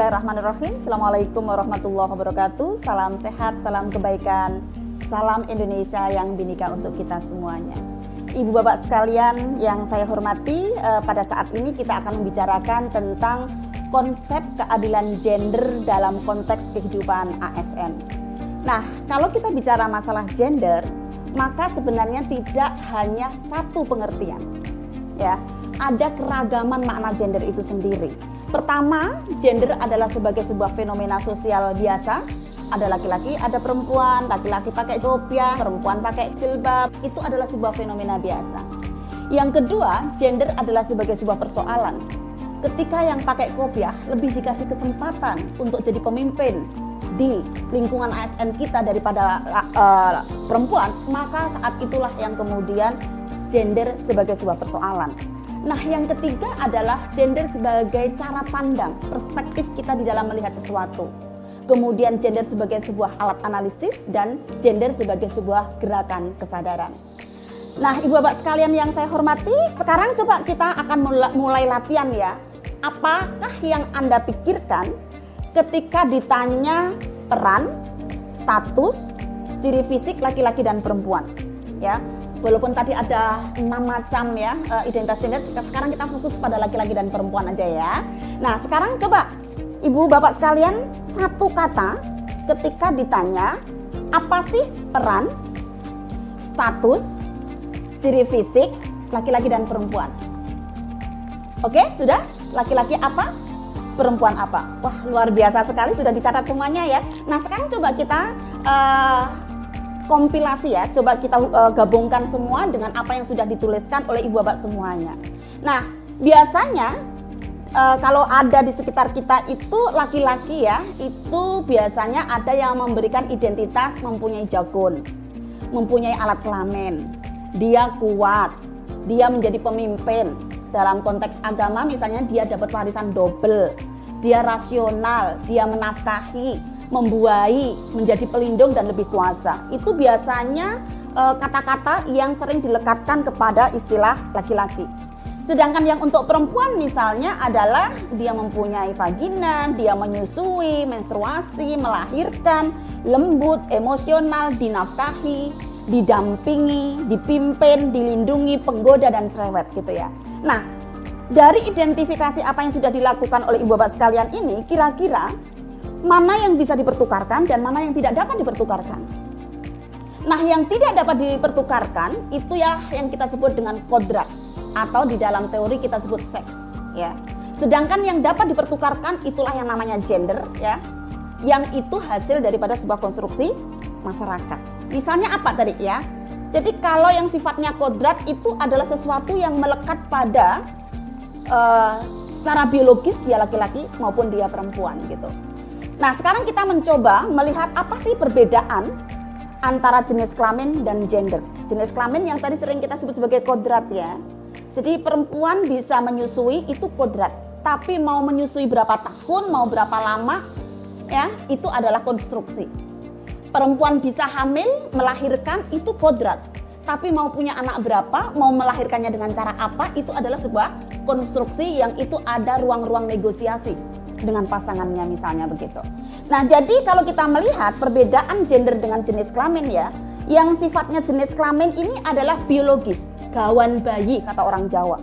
Bismillahirrahmanirrahim. Assalamualaikum warahmatullahi wabarakatuh. Salam sehat, salam kebaikan, salam Indonesia yang binika untuk kita semuanya. Ibu bapak sekalian yang saya hormati, pada saat ini kita akan membicarakan tentang konsep keadilan gender dalam konteks kehidupan ASN. Nah, kalau kita bicara masalah gender, maka sebenarnya tidak hanya satu pengertian. Ya, ada keragaman makna gender itu sendiri. Pertama, gender adalah sebagai sebuah fenomena sosial biasa. Ada laki-laki, ada perempuan, laki-laki pakai kopiah, perempuan pakai jilbab. Itu adalah sebuah fenomena biasa. Yang kedua, gender adalah sebagai sebuah persoalan. Ketika yang pakai kopiah lebih dikasih kesempatan untuk jadi pemimpin di lingkungan ASN kita daripada perempuan, maka saat itulah yang kemudian gender sebagai sebuah persoalan. Nah, yang ketiga adalah gender sebagai cara pandang, perspektif kita di dalam melihat sesuatu. Kemudian gender sebagai sebuah alat analisis dan gender sebagai sebuah gerakan kesadaran. Nah, ibu bapak sekalian yang saya hormati, sekarang coba kita akan mulai latihan ya. Apakah yang Anda pikirkan ketika ditanya peran, status, ciri fisik laki-laki dan perempuan? Ya. Walaupun tadi ada 6 macam ya identitas gender, sekarang kita fokus pada laki-laki dan perempuan aja ya. Nah, sekarang coba ibu bapak sekalian satu kata ketika ditanya apa sih peran, status, ciri fisik laki-laki dan perempuan. Oke, sudah? Laki-laki apa? Perempuan apa? Wah, luar biasa sekali, sudah dicatat semuanya ya. Nah, sekarang coba kita kompilasi ya, coba kita gabungkan semua dengan apa yang sudah dituliskan oleh ibu bapak semuanya. Nah, biasanya kalau ada di sekitar kita itu laki-laki ya, itu biasanya ada yang memberikan identitas mempunyai jargon, mempunyai alat kelamin, dia kuat, dia menjadi pemimpin. Dalam konteks agama misalnya dia dapat warisan double, dia rasional, dia menafkahi, membuahi, menjadi pelindung dan lebih kuasa. Itu biasanya kata-kata yang sering dilekatkan kepada istilah laki-laki. Sedangkan yang untuk perempuan misalnya adalah dia mempunyai vagina, dia menyusui, menstruasi, melahirkan, lembut, emosional, dinafkahi, didampingi, dipimpin, dilindungi, penggoda dan cerewet gitu ya. Nah, dari identifikasi apa yang sudah dilakukan oleh ibu bapak sekalian ini, kira-kira mana yang bisa dipertukarkan dan mana yang tidak dapat dipertukarkan. Nah, yang tidak dapat dipertukarkan itu ya yang kita sebut dengan kodrat atau di dalam teori kita sebut seks ya. Sedangkan yang dapat dipertukarkan itulah yang namanya gender ya. Yang itu hasil daripada sebuah konstruksi masyarakat. Misalnya apa tadi ya? Jadi kalau yang sifatnya kodrat itu adalah sesuatu yang melekat pada secara biologis dia laki-laki maupun dia perempuan gitu. Nah, sekarang kita mencoba melihat apa sih perbedaan antara jenis kelamin dan gender. Jenis kelamin yang tadi sering kita sebut sebagai kodrat ya. Jadi perempuan bisa menyusui itu kodrat, tapi mau menyusui berapa tahun, mau berapa lama ya, itu adalah konstruksi. Perempuan bisa hamil, melahirkan itu kodrat, tapi mau punya anak berapa, mau melahirkannya dengan cara apa, itu adalah sebuah konstruksi yang itu ada ruang-ruang negosiasi dengan pasangannya misalnya begitu. Nah, jadi kalau kita melihat perbedaan gender dengan jenis kelamin ya, yang sifatnya jenis kelamin ini adalah biologis, gawan bayi kata orang Jawa.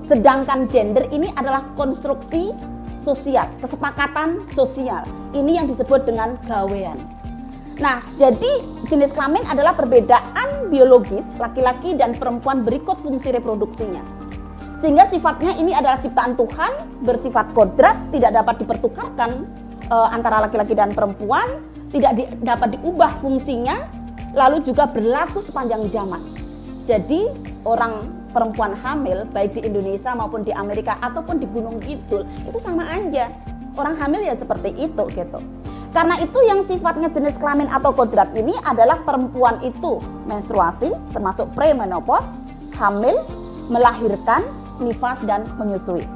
Sedangkan gender ini adalah konstruksi sosial, kesepakatan sosial. Ini yang disebut dengan gawean. Nah, jadi jenis kelamin adalah perbedaan biologis laki-laki dan perempuan berikut fungsi reproduksinya. Sehingga sifatnya ini adalah ciptaan Tuhan, bersifat kodrat, tidak dapat dipertukarkan antara laki-laki dan perempuan, tidak dapat diubah fungsinya, lalu juga berlaku sepanjang zaman. Jadi orang perempuan hamil baik di Indonesia maupun di Amerika ataupun di Gunung Kidul itu sama aja. Orang hamil ya seperti itu gitu. Karena itu yang sifatnya jenis kelamin atau kodrat ini adalah perempuan itu menstruasi termasuk premenopause, hamil, melahirkan, nifas dan menyusui.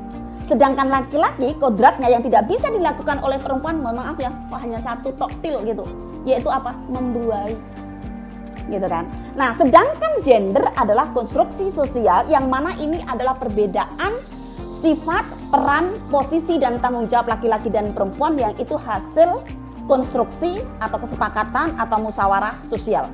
Sedangkan laki-laki kodratnya yang tidak bisa dilakukan oleh perempuan, mohon maaf ya, hanya satu toktil gitu, yaitu apa? Membuahi. Gitu kan. Nah, sedangkan gender adalah konstruksi sosial yang mana ini adalah perbedaan sifat peran, posisi, dan tanggung jawab laki-laki dan perempuan yang itu hasil konstruksi atau kesepakatan atau musyawarah sosial.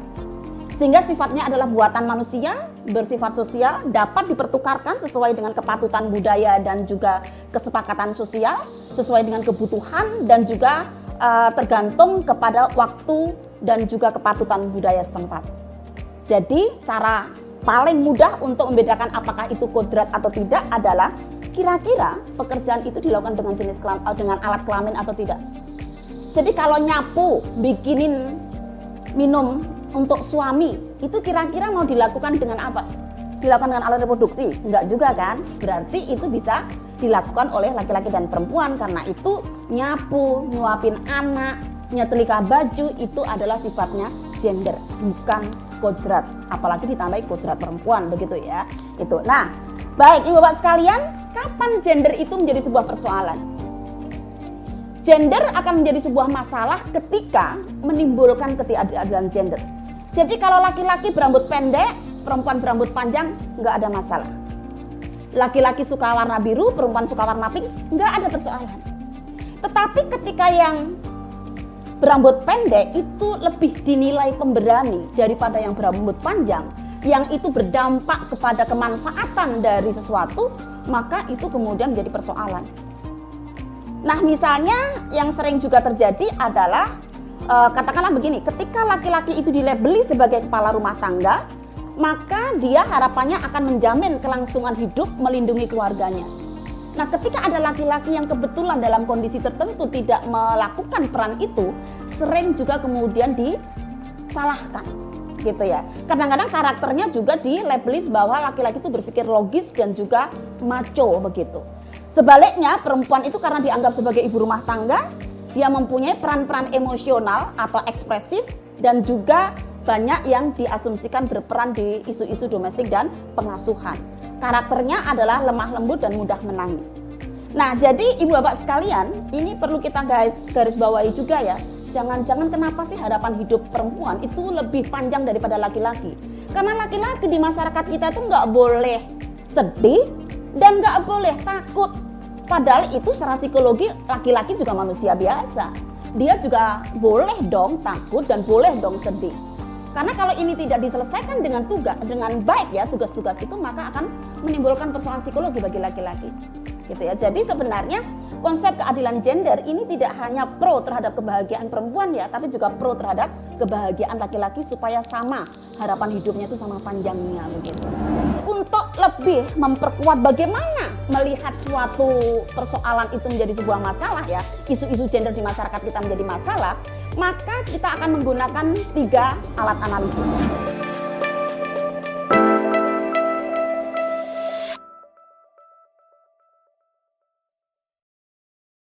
Sehingga sifatnya adalah buatan manusia, bersifat sosial, dapat dipertukarkan sesuai dengan kepatutan budaya dan juga kesepakatan sosial, sesuai dengan kebutuhan dan juga tergantung kepada waktu dan juga kepatutan budaya setempat. Jadi cara paling mudah untuk membedakan apakah itu kodrat atau tidak adalah kira-kira pekerjaan itu dilakukan dengan alat kelamin atau tidak. Jadi kalau nyapu, bikinin minum untuk suami, itu kira-kira mau dilakukan dengan apa? Dilakukan dengan alat reproduksi? Enggak juga kan? Berarti itu bisa dilakukan oleh laki-laki dan perempuan, karena itu nyapu, nyuapin anak, nyetrika baju itu adalah sifatnya gender, bukan kodrat. Apalagi ditambahi kodrat perempuan, begitu ya. Itu. Nah, baik Ibu-Bapak sekalian, kapan gender itu menjadi sebuah persoalan? Gender akan menjadi sebuah masalah ketika menimbulkan ketidakadilan gender. Jadi kalau laki-laki berambut pendek, perempuan berambut panjang, nggak ada masalah. Laki-laki suka warna biru, perempuan suka warna pink, nggak ada persoalan. Tetapi ketika yang berambut pendek itu lebih dinilai pemberani daripada yang berambut panjang, yang itu berdampak kepada kemanfaatan dari sesuatu, maka itu kemudian menjadi persoalan. Nah, misalnya yang sering juga terjadi adalah katakanlah begini, ketika laki-laki itu dilabeli sebagai kepala rumah tangga, maka dia harapannya akan menjamin kelangsungan hidup, melindungi keluarganya. Nah, ketika ada laki-laki yang kebetulan dalam kondisi tertentu tidak melakukan peran itu, sering juga kemudian disalahkan, gitu ya. Kadang-kadang karakternya juga dilabeli bahwa laki-laki itu berpikir logis dan juga macho, begitu. Sebaliknya, perempuan itu karena dianggap sebagai ibu rumah tangga, dia mempunyai peran-peran emosional atau ekspresif dan juga banyak yang diasumsikan berperan di isu-isu domestik dan pengasuhan. Karakternya adalah lemah lembut dan mudah menangis. Nah, jadi Ibu-Bapak sekalian, ini perlu kita garis bawahi juga ya. Jangan-jangan kenapa sih harapan hidup perempuan itu lebih panjang daripada laki-laki? Karena laki-laki di masyarakat kita itu nggak boleh sedih dan nggak boleh takut. Padahal itu secara psikologi laki-laki juga manusia biasa. Dia juga boleh dong takut dan boleh dong sedih. Karena kalau ini tidak diselesaikan dengan baik ya tugas-tugas itu, maka akan menimbulkan persoalan psikologi bagi laki-laki. Gitu ya. Jadi sebenarnya konsep keadilan gender ini tidak hanya pro terhadap kebahagiaan perempuan ya, tapi juga pro terhadap kebahagiaan laki-laki supaya sama harapan hidupnya itu sama panjangnya begitu. Untuk lebih memperkuat bagaimana melihat suatu persoalan itu menjadi sebuah masalah ya, isu-isu gender di masyarakat kita menjadi masalah, maka kita akan menggunakan 3 alat analisis.